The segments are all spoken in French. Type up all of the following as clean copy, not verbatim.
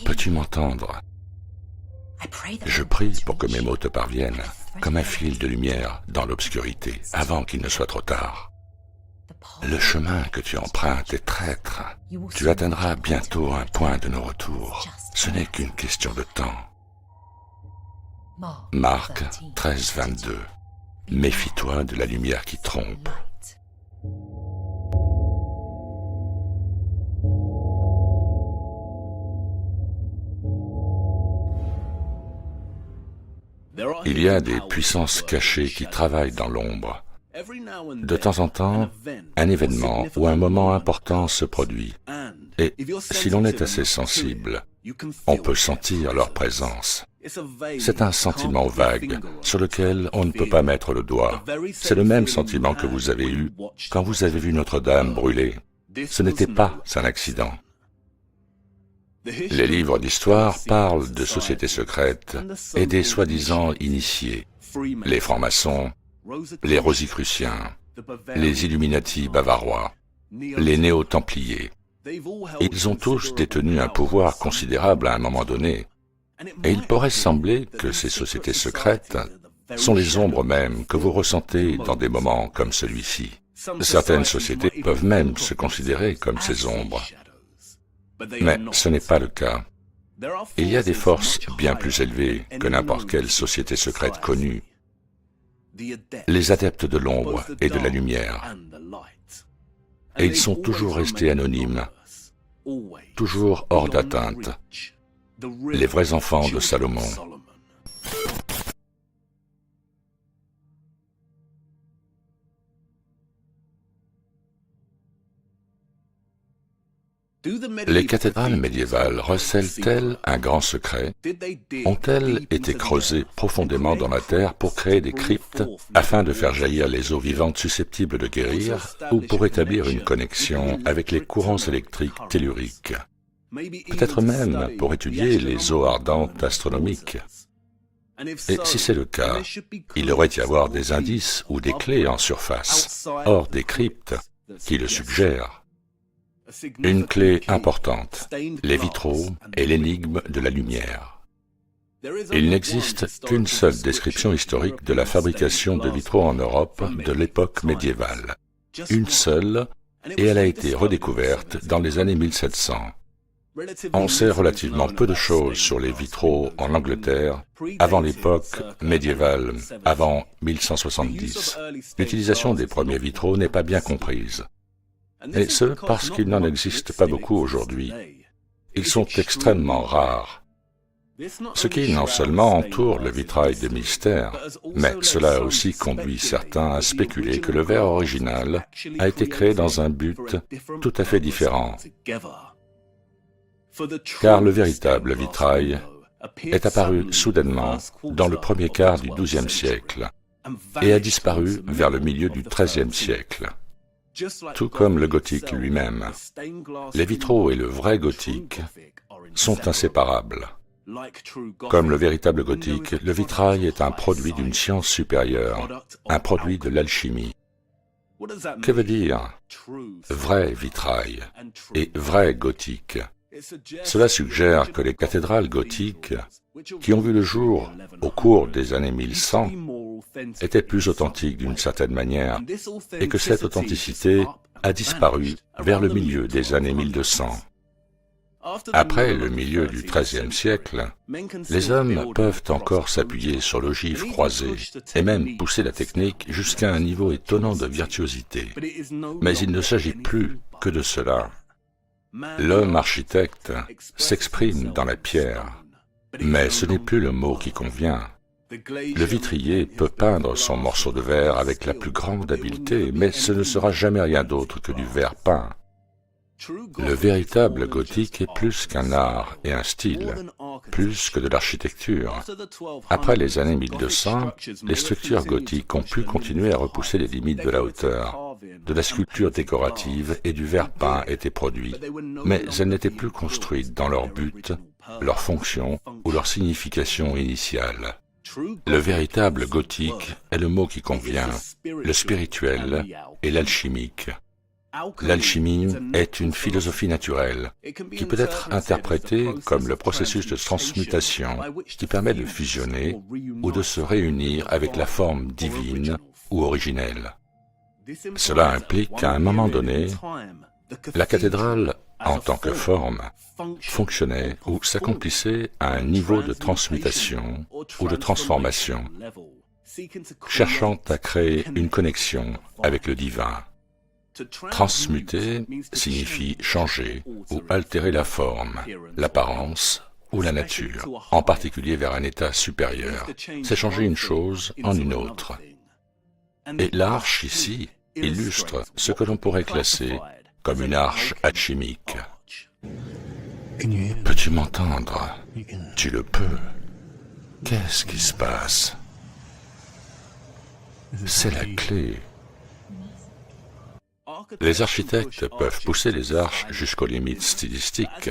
Peux-tu m'entendre? Je prie pour que mes mots te parviennent, comme un fil de lumière dans l'obscurité, avant qu'il ne soit trop tard. Le chemin que tu empruntes est traître. Tu atteindras bientôt un point de non-retour. Ce n'est qu'une question de temps. Marc 13, 22. Méfie-toi de la lumière qui trompe. Il y a des puissances cachées qui travaillent dans l'ombre. De temps en temps, un événement ou un moment important se produit. Et si l'on est assez sensible, on peut sentir leur présence. C'est un sentiment vague sur lequel on ne peut pas mettre le doigt. C'est le même sentiment que vous avez eu quand vous avez vu Notre-Dame brûler. Ce n'était pas un accident. Les livres d'histoire parlent de sociétés secrètes et des soi-disant initiés, les francs-maçons, les rosicruciens, les Illuminati bavarois, les néo-templiers. Ils ont tous détenu un pouvoir considérable à un moment donné, et il pourrait sembler que ces sociétés secrètes sont les ombres mêmes que vous ressentez dans des moments comme celui-ci. Certaines sociétés peuvent même se considérer comme ces ombres. Mais ce n'est pas le cas. Il y a des forces bien plus élevées que n'importe quelle société secrète connue. Les adeptes de l'ombre et de la lumière. Et ils sont toujours restés anonymes, toujours hors d'atteinte. Les vrais enfants de Salomon. Les cathédrales médiévales recèlent-elles un grand secret? Ont-elles été creusées profondément dans la terre pour créer des cryptes afin de faire jaillir les eaux vivantes susceptibles de guérir ou pour établir une connexion avec les courants électriques telluriques? Peut-être même pour étudier les eaux ardentes astronomiques. Et si c'est le cas, il devrait y avoir des indices ou des clés en surface, hors des cryptes, qui le suggèrent. Une clé importante, les vitraux et l'énigme de la lumière. Il n'existe qu'une seule description historique de la fabrication de vitraux en Europe de l'époque médiévale. Une seule, et elle a été redécouverte dans les années 1700. On sait relativement peu de choses sur les vitraux en Angleterre avant l'époque médiévale, avant 1170. L'utilisation des premiers vitraux n'est pas bien comprise. Et ce, parce qu'il n'en existe pas beaucoup aujourd'hui. Ils sont extrêmement rares. Ce qui non seulement entoure le vitrail de mystère, mais cela a aussi conduit certains à spéculer que le verre original a été créé dans un but tout à fait différent. Car le véritable vitrail est apparu soudainement dans le premier quart du XIIe siècle et a disparu vers le milieu du XIIIe siècle. Tout comme le gothique lui-même, les vitraux et le vrai gothique sont inséparables. Comme le véritable gothique, le vitrail est un produit d'une science supérieure, un produit de l'alchimie. Que veut dire vrai vitrail et vrai gothique? Cela suggère que les cathédrales gothiques, qui ont vu le jour au cours des années 1100, étaient plus authentiques d'une certaine manière, et que cette authenticité a disparu vers le milieu des années 1200. Après le milieu du XIIIe siècle, les hommes peuvent encore s'appuyer sur l'ogive croisée et même pousser la technique jusqu'à un niveau étonnant de virtuosité. Mais il ne s'agit plus que de cela. L'homme architecte s'exprime dans la pierre, mais ce n'est plus le mot qui convient. Le vitrier peut peindre son morceau de verre avec la plus grande habileté, mais ce ne sera jamais rien d'autre que du verre peint. Le véritable gothique est plus qu'un art et un style, plus que de l'architecture. Après les années 1200, les structures gothiques ont pu continuer à repousser les limites de la hauteur. De la sculpture décorative et du verre peint étaient produits, mais elles n'étaient plus construites dans leur but, leur fonction ou leur signification initiale. Le véritable gothique est le mot qui convient, le spirituel et l'alchimique. L'alchimie est une philosophie naturelle qui peut être interprétée comme le processus de transmutation qui permet de fusionner ou de se réunir avec la forme divine ou originelle. Cela implique qu'à un moment donné, la cathédrale, en tant que forme, fonctionnait ou s'accomplissait à un niveau de transmutation ou de transformation, cherchant à créer une connexion avec le divin. Transmuter signifie changer ou altérer la forme, l'apparence ou la nature, en particulier vers un état supérieur. C'est changer une chose en une autre. Et l'arche ici illustre ce que l'on pourrait classer comme une arche alchimique. Peux-tu m'entendre? Tu le peux. Qu'est-ce qui se passe? C'est la clé. Les architectes peuvent pousser les arches jusqu'aux limites stylistiques,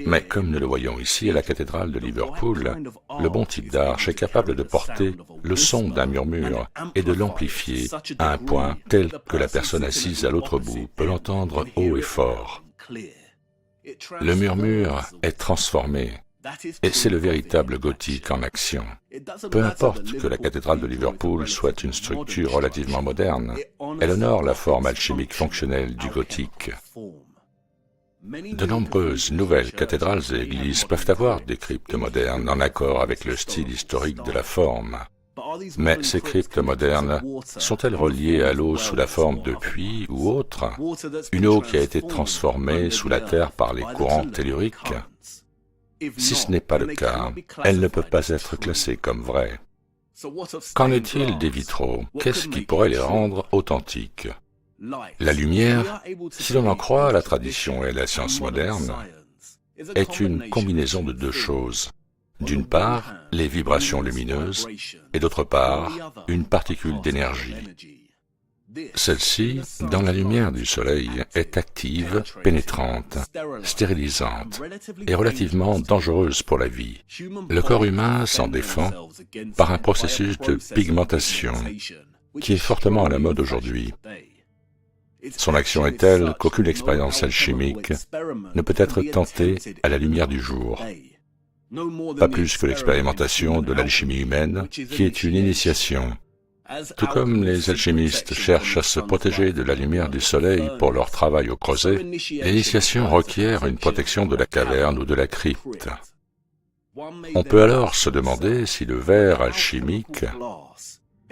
mais comme nous le voyons ici à la cathédrale de Liverpool, le bon type d'arche est capable de porter le son d'un murmure et de l'amplifier à un point tel que la personne assise à l'autre bout peut l'entendre haut et fort. Le murmure est transformé, et c'est le véritable gothique en action. Peu importe que la cathédrale de Liverpool soit une structure relativement moderne, elle honore la forme alchimique fonctionnelle du gothique. De nombreuses nouvelles cathédrales et églises peuvent avoir des cryptes modernes en accord avec le style historique de la forme. Mais ces cryptes modernes sont-elles reliées à l'eau sous la forme de puits ou autre, une eau qui a été transformée sous la terre par les courants telluriques? Si ce n'est pas le cas, elles ne peuvent pas être classées comme vraies. Qu'en est-il des vitraux? Qu'est-ce qui pourrait les rendre authentiques? La lumière, si l'on en croit à la tradition et à la science moderne, est une combinaison de deux choses. D'une part, les vibrations lumineuses, et d'autre part, une particule d'énergie. Celle-ci, dans la lumière du soleil, est active, pénétrante, stérilisante et relativement dangereuse pour la vie. Le corps humain s'en défend par un processus de pigmentation qui est fortement à la mode aujourd'hui. Son action est telle qu'aucune expérience alchimique ne peut être tentée à la lumière du jour. Pas plus que l'expérimentation de l'alchimie humaine, qui est une initiation. Tout comme les alchimistes cherchent à se protéger de la lumière du soleil pour leur travail au creuset, l'initiation requiert une protection de la caverne ou de la crypte. On peut alors se demander si le verre alchimique,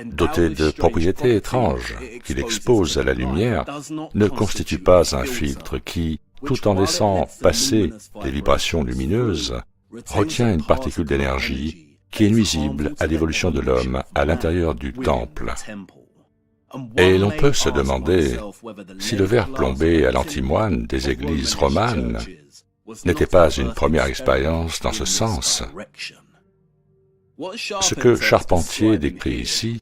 doté de propriétés étranges qu'il expose à la lumière, ne constitue pas un filtre qui, tout en laissant passer les vibrations lumineuses, retient une particule d'énergie qui est nuisible à l'évolution de l'homme à l'intérieur du temple. Et l'on peut se demander si le verre plombé à l'antimoine des églises romanes n'était pas une première expérience dans ce sens. Ce que Charpentier décrit ici,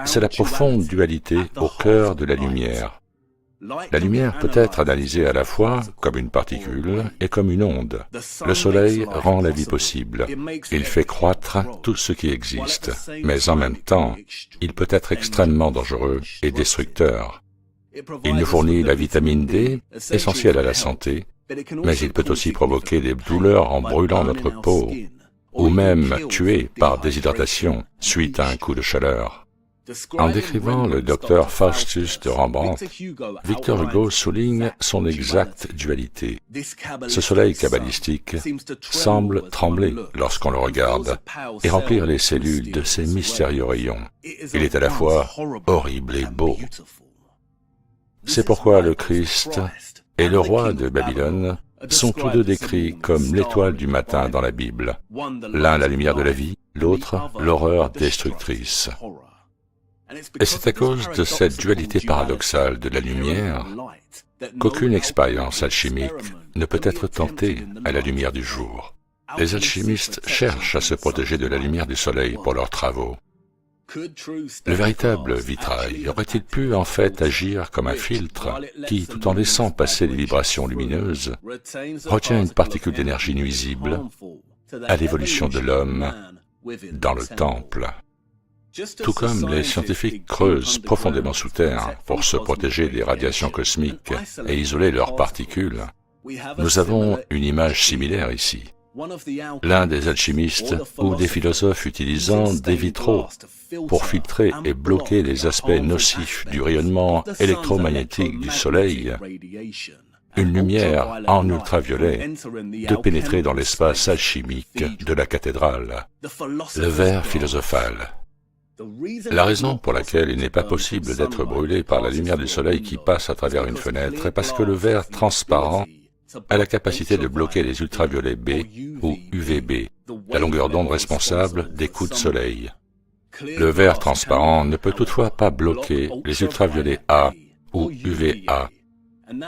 c'est la profonde dualité au cœur de la lumière. La lumière peut être analysée à la fois comme une particule et comme une onde. Le soleil rend la vie possible. Il fait croître tout ce qui existe. Mais en même temps, il peut être extrêmement dangereux et destructeur. Il nous fournit la vitamine D, essentielle à la santé, mais il peut aussi provoquer des douleurs en brûlant notre peau, ou même tuer par déshydratation suite à un coup de chaleur. En décrivant le docteur Faustus de Rembrandt, Victor Hugo souligne son exacte dualité. Ce soleil kabbalistique semble trembler lorsqu'on le regarde et remplir les cellules de ses mystérieux rayons. Il est à la fois horrible et beau. C'est pourquoi le Christ et le roi de Babylone sont tous deux décrits comme l'étoile du matin dans la Bible, l'un la lumière de la vie, l'autre l'horreur destructrice. Et c'est à cause de cette dualité paradoxale de la lumière qu'aucune expérience alchimique ne peut être tentée à la lumière du jour. Les alchimistes cherchent à se protéger de la lumière du soleil pour leurs travaux. Le véritable vitrail aurait-il pu en fait agir comme un filtre qui, tout en laissant passer les vibrations lumineuses, retient une particule d'énergie nuisible à l'évolution de l'homme dans le temple? Tout comme les scientifiques creusent profondément sous terre pour se protéger des radiations cosmiques et isoler leurs particules, nous avons une image similaire ici. L'un des alchimistes ou des philosophes utilisant des vitraux pour filtrer et bloquer les aspects nocifs du rayonnement électromagnétique du Soleil, une lumière en ultraviolet, de pénétrer dans l'espace alchimique de la cathédrale, le verre philosophal. La raison pour laquelle il n'est pas possible d'être brûlé par la lumière du Soleil qui passe à travers une fenêtre est parce que le verre transparent a la capacité de bloquer les ultraviolets B ou UVB, la longueur d'onde responsable des coups de soleil. Le verre transparent ne peut toutefois pas bloquer les ultraviolets A ou UVA,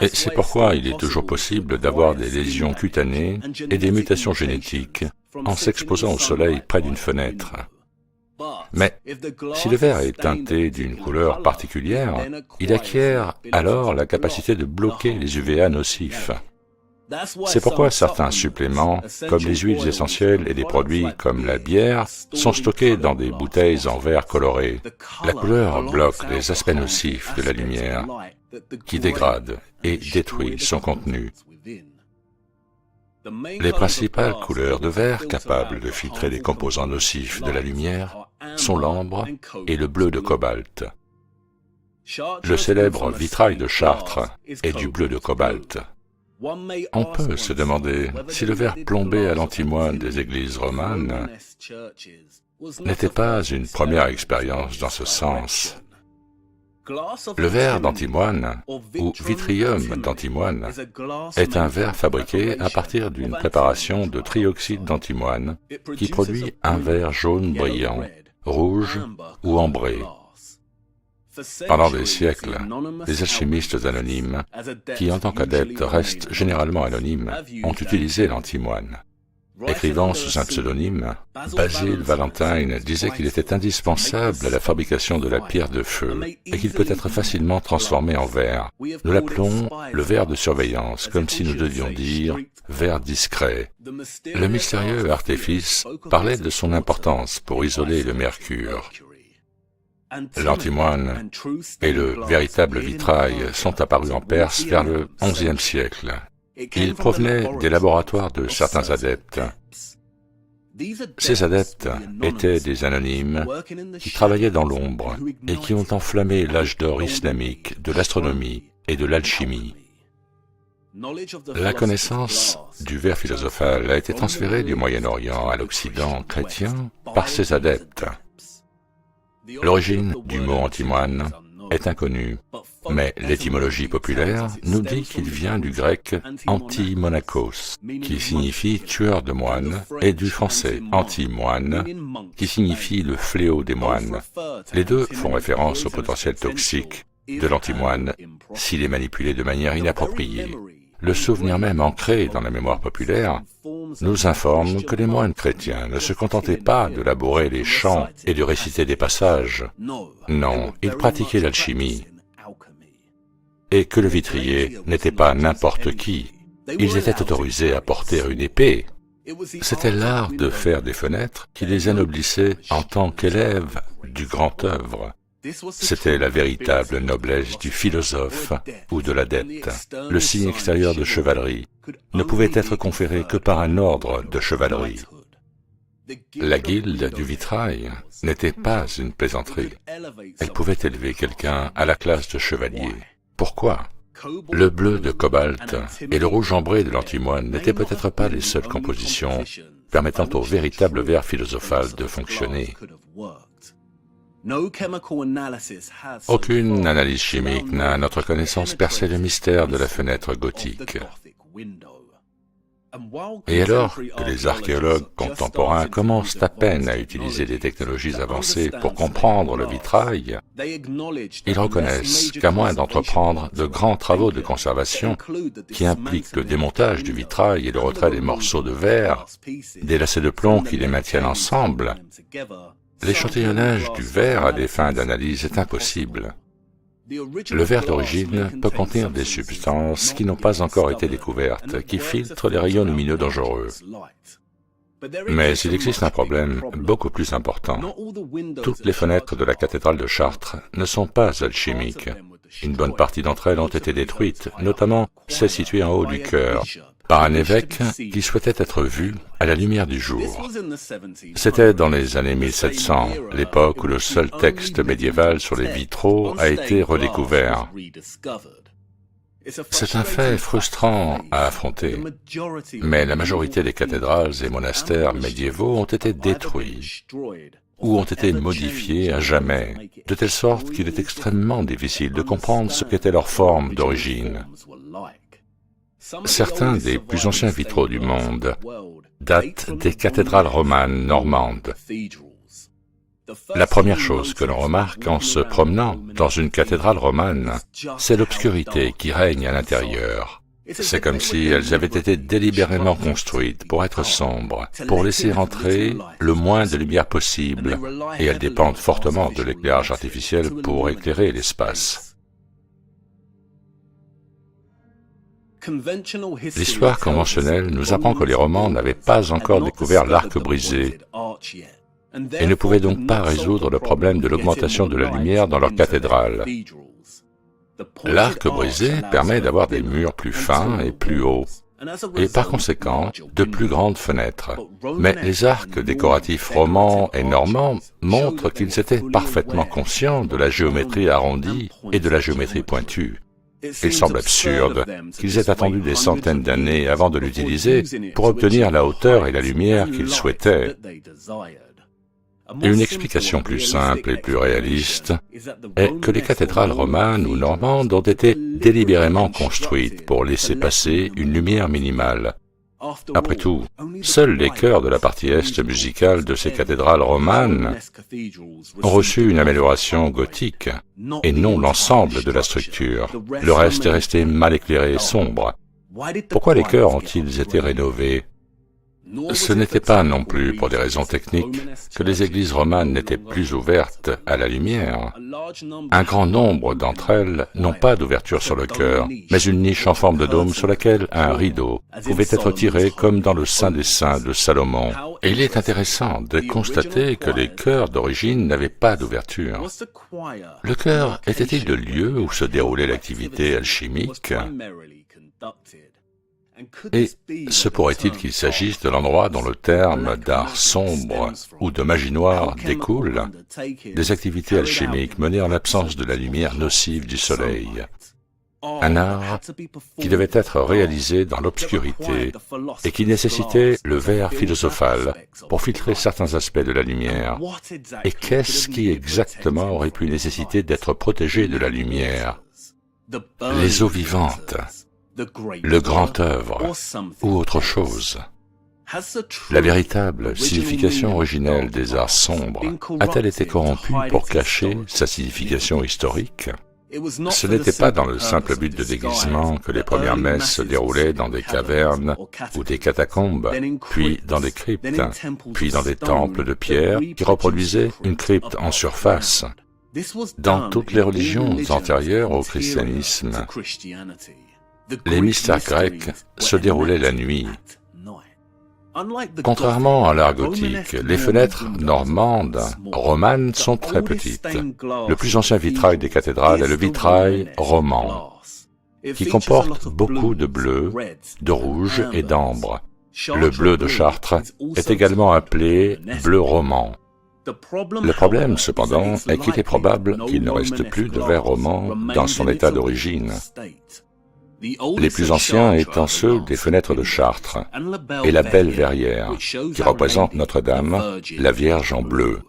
et c'est pourquoi il est toujours possible d'avoir des lésions cutanées et des mutations génétiques en s'exposant au soleil près d'une fenêtre. Mais si le verre est teinté d'une couleur particulière, il acquiert alors la capacité de bloquer les UVA nocifs. C'est pourquoi certains suppléments, comme les huiles essentielles et des produits comme la bière, sont stockés dans des bouteilles en verre coloré. La couleur bloque les aspects nocifs de la lumière, qui dégrade et détruit son contenu. Les principales couleurs de verre capables de filtrer les composants nocifs de la lumière sont l'ambre et le bleu de cobalt. Le célèbre vitrail de Chartres est du bleu de cobalt. On peut se demander si le verre plombé à l'antimoine des églises romanes n'était pas une première expérience dans ce sens. Le verre d'antimoine, ou vitrium d'antimoine, est un verre fabriqué à partir d'une préparation de trioxyde d'antimoine qui produit un verre jaune brillant, rouge ou ambré. Pendant des siècles, les alchimistes anonymes, qui en tant qu'adeptes restent généralement anonymes, ont utilisé l'antimoine. Écrivant sous un pseudonyme, Basil Valentine disait qu'il était indispensable à la fabrication de la pierre de feu et qu'il peut être facilement transformé en verre. Nous l'appelons le verre de surveillance, comme si nous devions dire verre discret. Le mystérieux artéfice parlait de son importance pour isoler le mercure. L'antimoine et le véritable vitrail sont apparus en Perse vers le XIe siècle. Ils provenaient des laboratoires de certains adeptes. Ces adeptes étaient des anonymes qui travaillaient dans l'ombre et qui ont enflammé l'âge d'or islamique de l'astronomie et de l'alchimie. La connaissance du verre philosophal a été transférée du Moyen-Orient à l'Occident chrétien par ces adeptes. L'origine du mot antimoine est inconnue, mais l'étymologie populaire nous dit qu'il vient du grec anti-monachos, qui signifie tueur de moines, et du français anti-moine, qui signifie le fléau des moines. Les deux font référence au potentiel toxique de l'antimoine s'il est manipulé de manière inappropriée. Le souvenir même ancré dans la mémoire populaire nous informe que les moines chrétiens ne se contentaient pas de labourer les champs et de réciter des passages. Non, ils pratiquaient l'alchimie. Et que le vitrier n'était pas n'importe qui. Ils étaient autorisés à porter une épée. C'était l'art de faire des fenêtres qui les anoblissait en tant qu'élèves du grand œuvre. C'était la véritable noblesse du philosophe ou de l'adepte. Le signe extérieur de chevalerie ne pouvait être conféré que par un ordre de chevalerie. La guilde du vitrail n'était pas une plaisanterie. Elle pouvait élever quelqu'un à la classe de chevalier. Pourquoi? Le bleu de cobalt et le rouge ambré de l'antimoine n'étaient peut-être pas les seules compositions permettant au véritable verre philosophal de fonctionner. Aucune analyse chimique n'a à notre connaissance percé le mystère de la fenêtre gothique. Et alors que les archéologues contemporains commencent à peine à utiliser des technologies avancées pour comprendre le vitrail, ils reconnaissent qu'à moins d'entreprendre de grands travaux de conservation qui impliquent le démontage du vitrail et le retrait des morceaux de verre, des lacets de plomb qui les maintiennent ensemble, l'échantillonnage du verre à des fins d'analyse est impossible. Le verre d'origine peut contenir des substances qui n'ont pas encore été découvertes, qui filtrent les rayons lumineux dangereux. Mais il existe un problème beaucoup plus important. Toutes les fenêtres de la cathédrale de Chartres ne sont pas alchimiques. Une bonne partie d'entre elles ont été détruites, notamment celles situées en haut du chœur, par un évêque qui souhaitait être vu à la lumière du jour. C'était dans les années 1700, l'époque où le seul texte médiéval sur les vitraux a été redécouvert. C'est un fait frustrant à affronter, mais la majorité des cathédrales et monastères médiévaux ont été détruits ou ont été modifiés à jamais, de telle sorte qu'il est extrêmement difficile de comprendre ce qu'était leur forme d'origine. Certains des plus anciens vitraux du monde datent des cathédrales romanes normandes. La première chose que l'on remarque en se promenant dans une cathédrale romane, c'est l'obscurité qui règne à l'intérieur. C'est comme si elles avaient été délibérément construites pour être sombres, pour laisser entrer le moins de lumière possible, et elles dépendent fortement de l'éclairage artificiel pour éclairer l'espace. L'histoire conventionnelle nous apprend que les Romans n'avaient pas encore découvert l'arc brisé et ne pouvaient donc pas résoudre le problème de l'augmentation de la lumière dans leur cathédrale. L'arc brisé permet d'avoir des murs plus fins et plus hauts, et par conséquent de plus grandes fenêtres. Mais les arcs décoratifs romans et normands montrent qu'ils étaient parfaitement conscients de la géométrie arrondie et de la géométrie pointue. Il semble absurde qu'ils aient attendu des centaines d'années avant de l'utiliser pour obtenir la hauteur et la lumière qu'ils souhaitaient. Une explication plus simple et plus réaliste est que les cathédrales romanes ou normandes ont été délibérément construites pour laisser passer une lumière minimale. Après tout, seuls les chœurs de la partie est musicale de ces cathédrales romanes ont reçu une amélioration gothique, et non l'ensemble de la structure. Le reste est resté mal éclairé et sombre. Pourquoi les chœurs ont-ils été rénovés ? Ce n'était pas non plus pour des raisons techniques que les églises romanes n'étaient plus ouvertes à la lumière. Un grand nombre d'entre elles n'ont pas d'ouverture sur le chœur, mais une niche en forme de dôme sur laquelle un rideau pouvait être tiré comme dans le Saint des Saints de Salomon. Et il est intéressant de constater que les chœurs d'origine n'avaient pas d'ouverture. Le chœur était-il le lieu où se déroulait l'activité alchimique ? Et se pourrait-il qu'il s'agisse de l'endroit dont le terme d'art sombre ou de magie noire découle, des activités alchimiques menées en l'absence de la lumière nocive du soleil, un art qui devait être réalisé dans l'obscurité et qui nécessitait le verre philosophal pour filtrer certains aspects de la lumière. Et qu'est-ce qui exactement aurait pu nécessiter d'être protégé de la lumière ? Les eaux vivantes, le grand œuvre, ou autre chose. La véritable signification originelle des arts sombres a-t-elle été corrompue pour cacher sa signification historique ? Ce n'était pas dans le simple but de déguisement que les premières messes se déroulaient dans des cavernes ou des catacombes, puis dans des cryptes, puis dans des temples de pierre qui reproduisaient une crypte en surface. Dans toutes les religions antérieures au christianisme, les mystères grecs se déroulaient la nuit. Contrairement à l'art gothique, les fenêtres normandes, romanes, sont très petites. Le plus ancien vitrail des cathédrales est le vitrail roman, qui comporte beaucoup de bleu, de rouge et d'ambre. Le bleu de Chartres est également appelé bleu roman. Le problème, cependant, est qu'il est probable qu'il ne reste plus de verre roman dans son état d'origine. Les plus anciens étant ceux des fenêtres de Chartres et la belle verrière, qui représente Notre-Dame, la Vierge en bleu.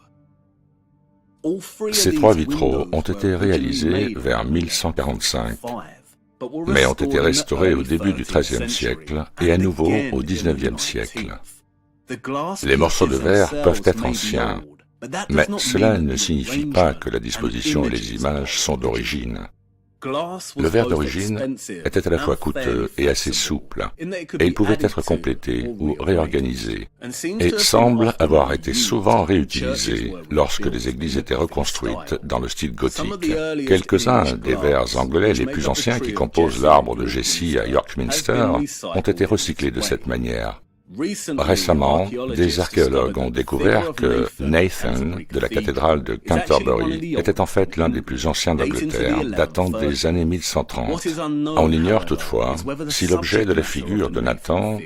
Ces trois vitraux ont été réalisés vers 1145, mais ont été restaurés au début du XIIIe siècle et à nouveau au XIXe siècle. Les morceaux de verre peuvent être anciens, mais cela ne signifie pas que la disposition et les images sont d'origine. Le verre d'origine était à la fois coûteux et assez souple, et il pouvait être complété ou réorganisé, et semble avoir été souvent réutilisé lorsque les églises étaient reconstruites dans le style gothique. Quelques-uns des verres anglais les plus anciens qui composent l'arbre de Jesse à York Minster ont été recyclés de cette manière. Récemment, des archéologues ont découvert que Nathan, de la cathédrale de Canterbury, était en fait l'un des plus anciens d'Angleterre, datant des années 1130. On ignore toutefois si l'objet de la figure de Nathan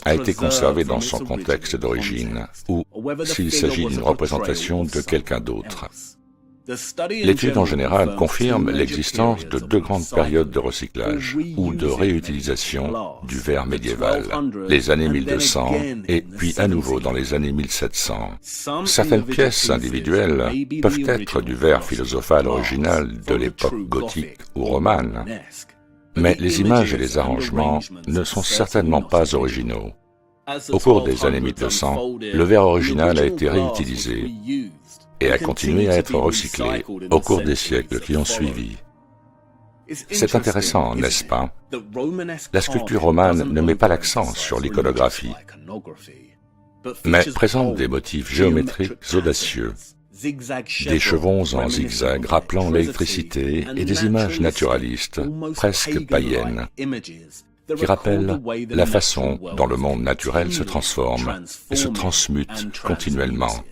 a été conservé dans son contexte d'origine, ou s'il s'agit d'une représentation de quelqu'un d'autre. L'étude en général confirme l'existence de deux grandes périodes de recyclage ou de réutilisation du verre médiéval, les années 1200 et puis à nouveau dans les années 1700. Certaines pièces individuelles peuvent être du verre philosophal original de l'époque gothique ou romane, mais les images et les arrangements ne sont certainement pas originaux. Au cours des années 1200, le verre original a été réutilisé et a continué à être recyclé au cours des siècles qui ont suivi. C'est intéressant, n'est-ce pas? La sculpture romane ne met pas l'accent sur l'iconographie, mais présente des motifs géométriques audacieux, des chevons en zigzag rappelant l'électricité et des images naturalistes, presque païennes, qui rappellent la façon dont le monde naturel se transforme et se transmute continuellement.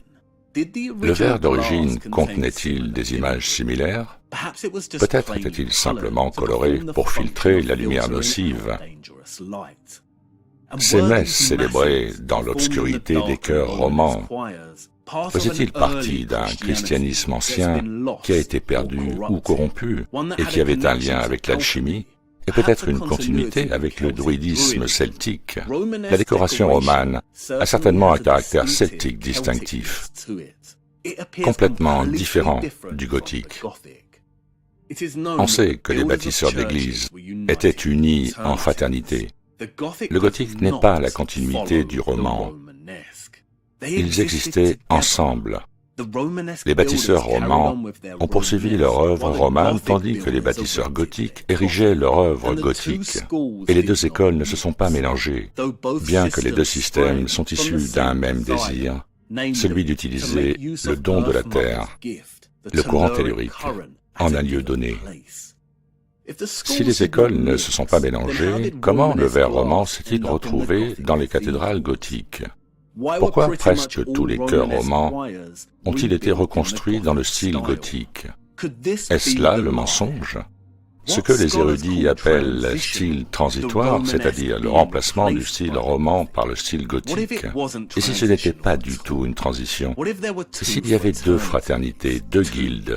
Le verre d'origine contenait-il des images similaires? Peut-être était-il simplement coloré pour filtrer la lumière nocive. Ces messes célébrées dans l'obscurité des chœurs romans faisaient-ils partie d'un christianisme ancien qui a été perdu ou corrompu et qui avait un lien avec l'alchimie? Et peut-être une continuité avec le druidisme celtique. La décoration romane a certainement un caractère celtique distinctif, complètement différent du gothique. On sait que les bâtisseurs d'églises étaient unis en fraternité. Le gothique n'est pas la continuité du roman. Ils existaient ensemble. Les bâtisseurs romans ont poursuivi leur œuvre romane tandis que les bâtisseurs gothiques érigeaient leur œuvre gothique. Et les deux écoles ne se sont pas mélangées, bien que les deux systèmes sont issus d'un même désir, celui d'utiliser le don de la terre, le courant tellurique, en un lieu donné. Si les écoles ne se sont pas mélangées, comment le verre roman s'est-il retrouvé dans les cathédrales gothiques? Pourquoi presque tous les chœurs romans ont-ils été reconstruits dans le style gothique? Est-ce là le mensonge? Ce que les érudits appellent style transitoire, c'est-à-dire le remplacement du style roman par le style gothique. Et si ce n'était pas du tout une transition? Et s'il y avait deux fraternités, deux guildes,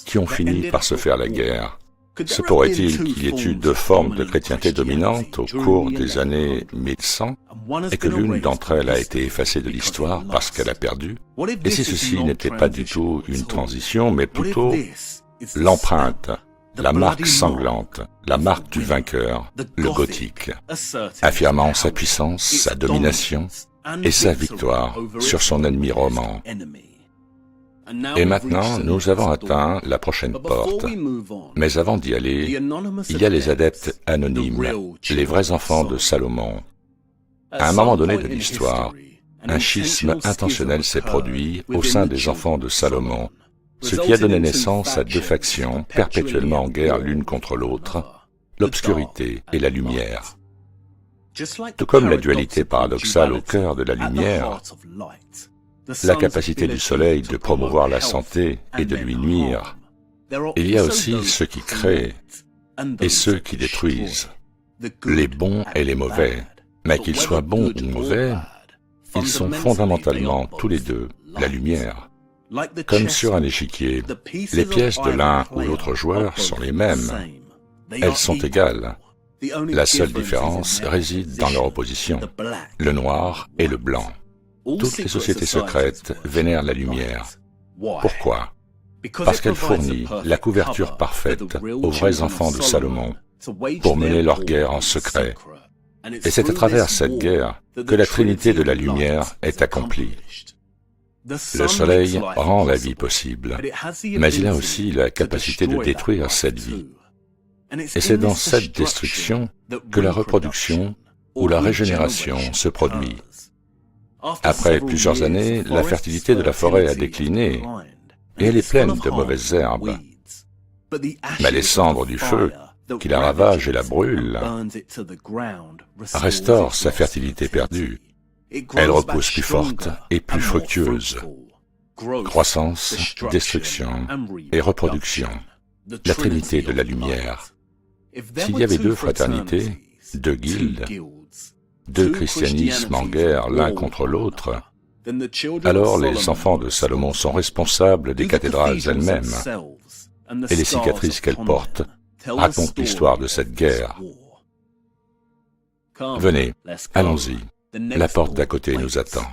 qui ont fini par se faire la guerre? Se pourrait-il qu'il y ait eu deux formes de chrétienté dominantes au cours des années 1100 et que l'une d'entre elles a été effacée de l'histoire parce qu'elle a perdu? Et si ceci n'était pas du tout une transition, mais plutôt l'empreinte, la marque sanglante, la marque du vainqueur, le gothique, affirmant sa puissance, sa domination et sa victoire sur son ennemi roman? Et maintenant, nous avons atteint la prochaine porte. Mais avant d'y aller, il y a les adeptes anonymes, les vrais enfants de Salomon. À un moment donné de l'histoire, un schisme intentionnel s'est produit au sein des enfants de Salomon, ce qui a donné naissance à deux factions perpétuellement en guerre l'une contre l'autre, l'obscurité et la lumière. Tout comme la dualité paradoxale au cœur de la lumière, la capacité du soleil de promouvoir la santé et de lui nuire. Il y a aussi ceux qui créent et ceux qui détruisent, les bons et les mauvais. Mais qu'ils soient bons ou mauvais, ils sont fondamentalement tous les deux la lumière. Comme sur un échiquier, les pièces de l'un ou l'autre joueur sont les mêmes. Elles sont égales. La seule différence réside dans leur opposition, le noir et le blanc. Toutes les sociétés secrètes vénèrent la lumière. Pourquoi? Parce qu'elle fournit la couverture parfaite aux vrais enfants de Salomon pour mener leur guerre en secret. Et c'est à travers cette guerre que la Trinité de la lumière est accomplie. Le soleil rend la vie possible, mais il a aussi la capacité de détruire cette vie. Et c'est dans cette destruction que la reproduction ou la régénération se produit. Après plusieurs années, la fertilité de la forêt a décliné et elle est pleine de mauvaises herbes. Mais les cendres du feu qui la ravage et la brûle, restaure sa fertilité perdue. Elle repousse plus forte et plus fructueuse. Croissance, destruction et reproduction. La trinité de la lumière. S'il y avait deux fraternités, deux guildes, deux christianismes en guerre l'un contre l'autre, alors les enfants de Salomon sont responsables des cathédrales elles-mêmes, et les cicatrices qu'elles portent racontent l'histoire de cette guerre. Venez, allons-y, la porte d'à côté nous attend.